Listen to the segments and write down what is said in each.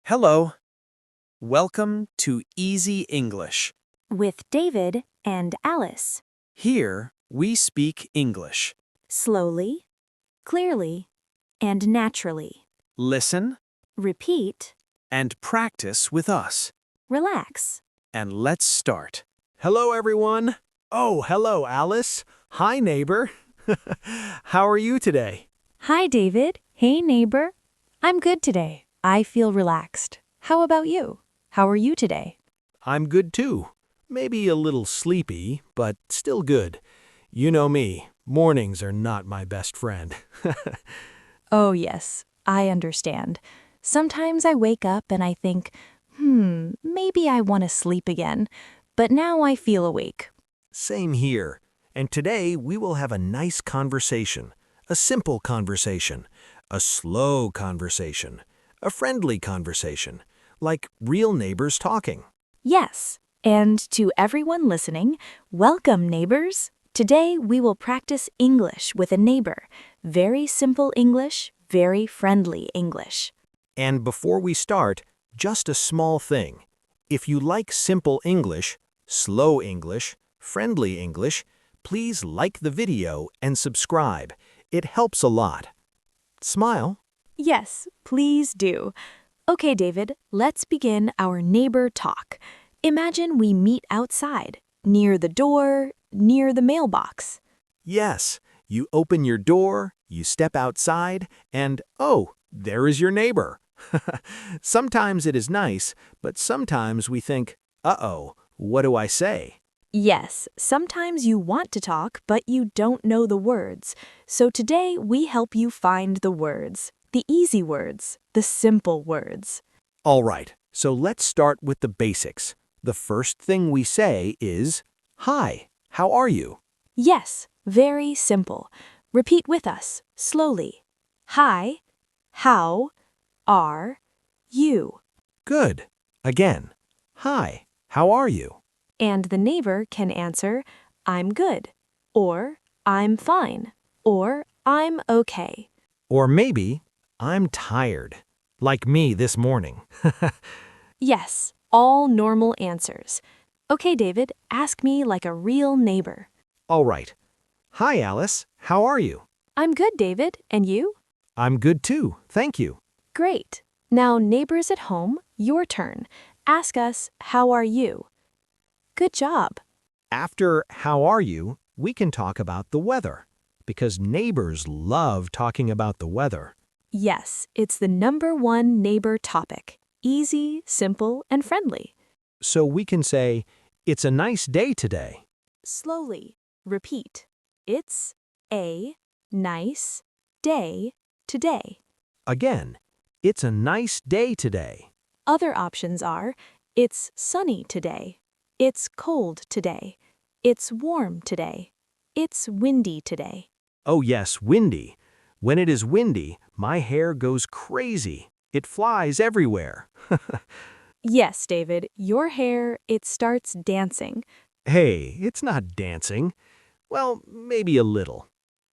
Hello. Welcome to Easy English. With David and Alice. Here, we speak English. Slowly, clearly, and naturally. Listen Repeat, and practice with us. relax. And let's start. Hello, everyone. Oh, hello, Alice. Hi, neighbor. How are you today? Hi, David. Hey, neighbor. I'm good today. I feel relaxed. How about you? How are you today? I'm good too. Maybe a little sleepy, but still good. You know me, mornings are not my best friend. Oh, yes, I understand. Sometimes I wake up and I think, maybe I want to sleep again. But now I feel awake. Same here. And today we will have a nice conversation, a simple conversation, a slow conversation, a friendly conversation, like real neighbors talking. Yes, and to everyone listening, welcome, neighbors. Today we will practice English with a neighbor. Very simple English, very friendly English. And before we start, just a small thing. If you like simple English, slow English, friendly English, please like the video and subscribe. It helps a lot. Smile. Yes, please do. Okay, David, let's begin our neighbor talk. Imagine we meet outside, near the door, near the mailbox. Yes, you open your door, you step outside, and oh, there is your neighbor. Sometimes it is nice, but sometimes we think, uh-oh, what do I say? Yes, sometimes you want to talk, but you don't know the words. So today we help you find the words, the easy words, the simple words. All right, so let's start with the basics. The first thing we say is, hi, how are you? Yes, very simple. Repeat with us, slowly. Hi, how are you? Good. Again, hi, how are you? And the neighbor can answer, I'm good, or I'm fine, or I'm okay. Or maybe, I'm tired, like me this morning. Yes, all normal answers. Okay, David, ask me like a real neighbor. All right. Hi, Alice, how are you? I'm good, David, and you? I'm good too, thank you. Great. Now, neighbors at home, your turn. Ask us, how are you? Good job. After how are you, we can talk about the weather, because neighbors love talking about the weather. Yes, it's the #1 neighbor topic. Easy, simple, and friendly. So we can say, it's a nice day today. Slowly, repeat. It's a nice day today. Again, it's a nice day today. Other options are, it's sunny today. It's cold today. It's warm today. It's windy today. Oh yes, windy. When it is windy, my hair goes crazy. It flies everywhere. Yes, David, your hair, it starts dancing. Hey, it's not dancing. Well, maybe a little.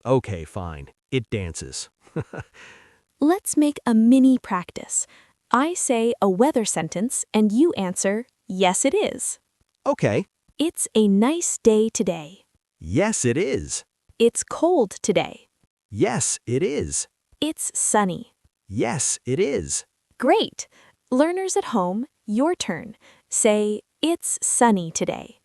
Okay, fine. It dances. Let's make a mini practice. I say a weather sentence and you answer, yes, it is. Okay. It's a nice day today. Yes, it is. It's cold today. Yes, it is. It's sunny. Yes, it is. Great! Learners at home, your turn. Say, it's sunny today.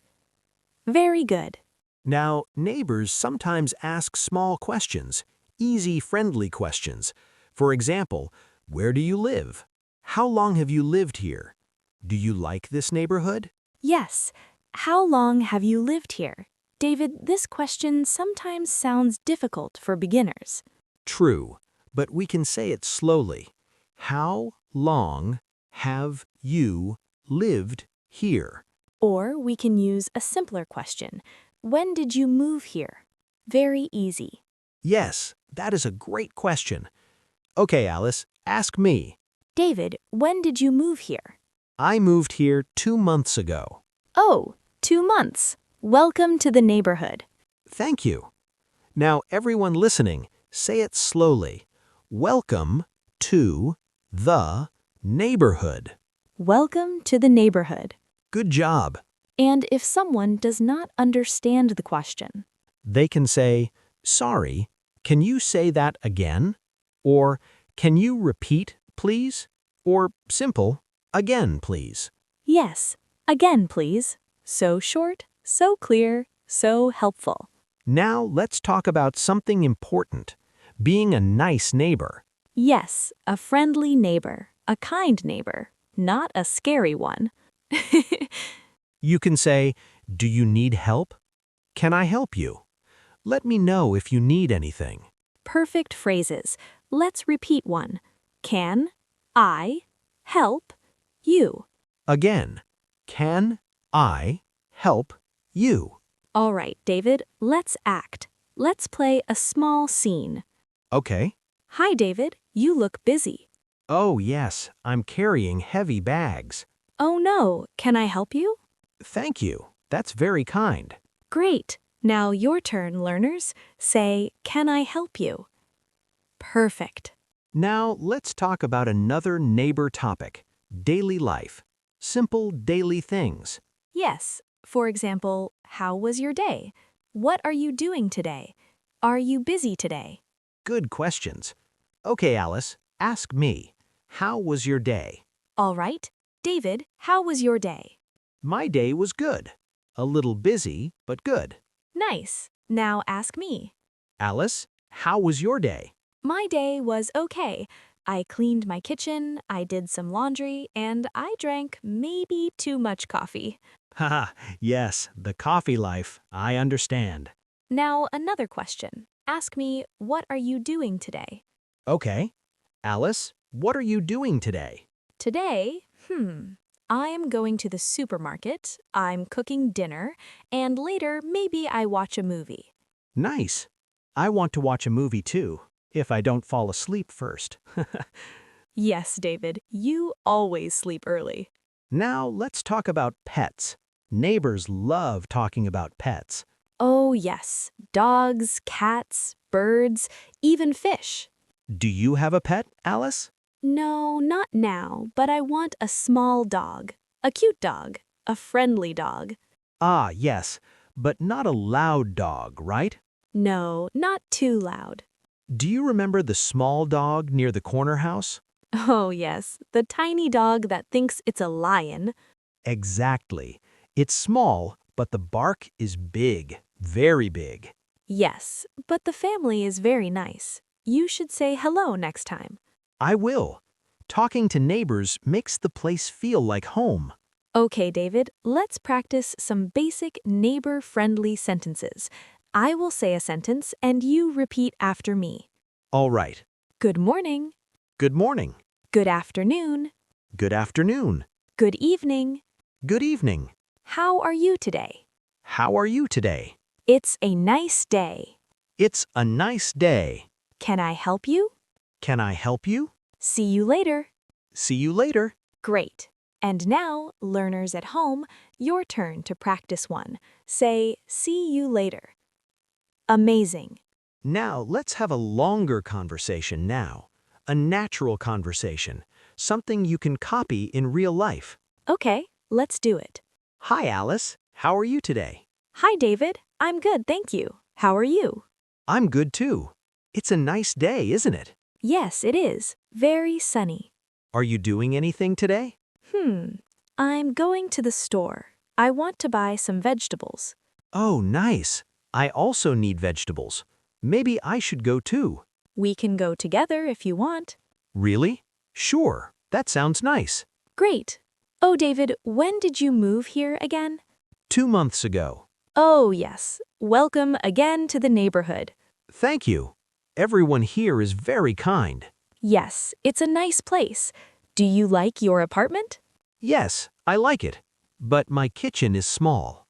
Very good. Now, neighbors sometimes ask small questions, easy, friendly questions. For example, where do you live? How long have you lived here? Do you like this neighborhood? Yes. How long have you lived here? David, this question sometimes sounds difficult for beginners. True, but we can say it slowly. How long have you lived here? Or we can use a simpler question. When did you move here? Very easy. Yes, that is a great question. Okay, Alice, ask me. David, when did you move here? I moved here 2 months ago. Oh, 2 months. Welcome to the neighborhood. Thank you. Now, everyone listening, say it slowly. Welcome to the Neighborhood. Welcome to the neighborhood. Good job. And if someone does not understand the question, They can say, "Sorry, can you say that again?" Or, "Can you repeat, please?" Or, simple, "Again, please." yes, again, please. So short, so clear, so helpful. Now let's talk about something important, being a nice neighbor. Yes, a friendly neighbor, a kind neighbor, not a scary one. You can say, "Do you need help? Can I help you? Let me know if you need anything." Perfect phrases. Let's repeat one. Can I help you? Again, "Can I help you?" All right, David, let's act. Let's play a small scene. Okay. Hi, David, you look busy. Oh, yes, I'm carrying heavy bags. Oh no, can I help you? Thank you. That's very kind. Great. Now your turn, learners. Say, can I help you? Perfect. Now let's talk about another neighbor topic, daily life. Simple daily things. Yes. For example, how was your day? What are you doing today? Are you busy today? Good questions. Okay, Alice, ask me. How was your day? All right. David, how was your day? My day was good. A little busy, but good. Nice. Now ask me. Alice, how was your day? My day was okay. I cleaned my kitchen, I did some laundry, and I drank maybe too much coffee. Haha, yes, the coffee life. I understand. Now another question. Ask me, what are you doing today? Okay. Alice, what are you doing today? Today, I am going to the supermarket, I'm cooking dinner, and later maybe I watch a movie. Nice. I want to watch a movie too, if I don't fall asleep first. Yes, David, you always sleep early. Now let's talk about pets. Neighbors love talking about pets. Oh, yes, dogs, cats, birds, even fish. Do you have a pet, Alice? No, not now, but I want a small dog. A cute dog. A friendly dog. Ah, yes, but not a loud dog, right? No, not too loud. Do you remember the small dog near the corner house? Oh, yes, the tiny dog that thinks it's a lion. Exactly. It's small, but the bark is big, very big. Yes, but the family is very nice. You should say hello next time. I will. Talking to neighbors makes the place feel like home. Okay, David, let's practice some basic neighbor-friendly sentences. I will say a sentence and you repeat after me. All right. Good morning. Good morning. Good afternoon. Good afternoon. Good evening. Good evening. How are you today? How are you today? It's a nice day. It's a nice day. Can I help you? Can I help you? See you later. See you later. Great. And now, learners at home, your turn to practice one. Say, see you later. Amazing. Now let's have a longer conversation now. A natural conversation. Something you can copy in real life. Okay, let's do it. Hi, Alice. How are you today? Hi, David. I'm good, thank you. How are you? I'm good too. It's a nice day, isn't it? Yes, it is. Very sunny. Are you doing anything today? I'm going to the store. I want to buy some vegetables. Oh, nice. I also need vegetables. Maybe I should go too. We can go together if you want. Really? Sure. That sounds nice. Great. Oh, David, when did you move here again? 2 months ago. Oh, yes. Welcome again to the neighborhood. Thank you. Everyone here is very kind. Yes, it's a nice place. Do you like your apartment? Yes, I like it. But my kitchen is small.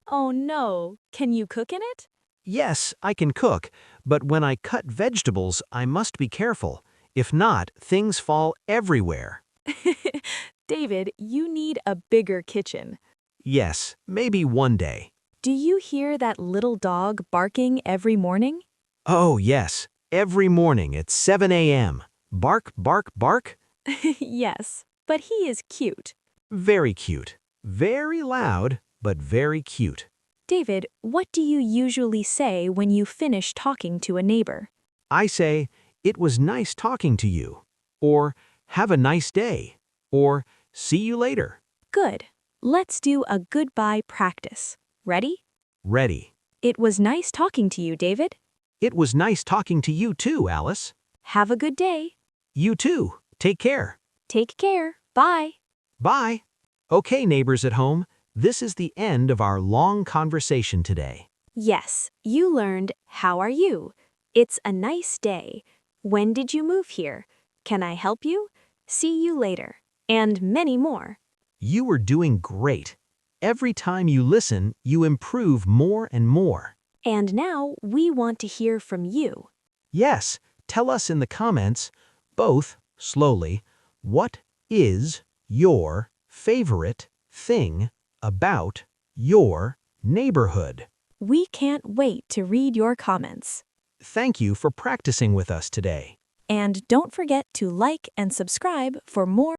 Oh no, can you cook in it? Yes, I can cook, but when I cut vegetables, I must be careful. If not, things fall everywhere. David, you need a bigger kitchen. Yes, maybe one day. Do you hear that little dog barking every morning? Oh, yes. Every morning at 7 a.m. Bark, bark, bark. Yes, but he is cute. Very cute. Very loud, but very cute. David, what do you usually say when you finish talking to a neighbor? I say, it was nice talking to you. Or, have a nice day. Or, see you later. Good. Let's do a goodbye practice. Ready? Ready. It was nice talking to you, David. It was nice talking to you too, Alice. Have a good day. You too. Take care. Take care. Bye. Bye. Okay, neighbors at home, this is the end of our long conversation today. Yes, you learned how are you? It's a nice day. When did you move here? Can I help you? See you later. And many more. You were doing great. Every time you listen, you improve more and more. And now we want to hear from you. Yes, tell us in the comments, both slowly, what is your favorite thing about your neighborhood? We can't wait to read your comments. Thank you for practicing with us today. And don't forget to like and subscribe for more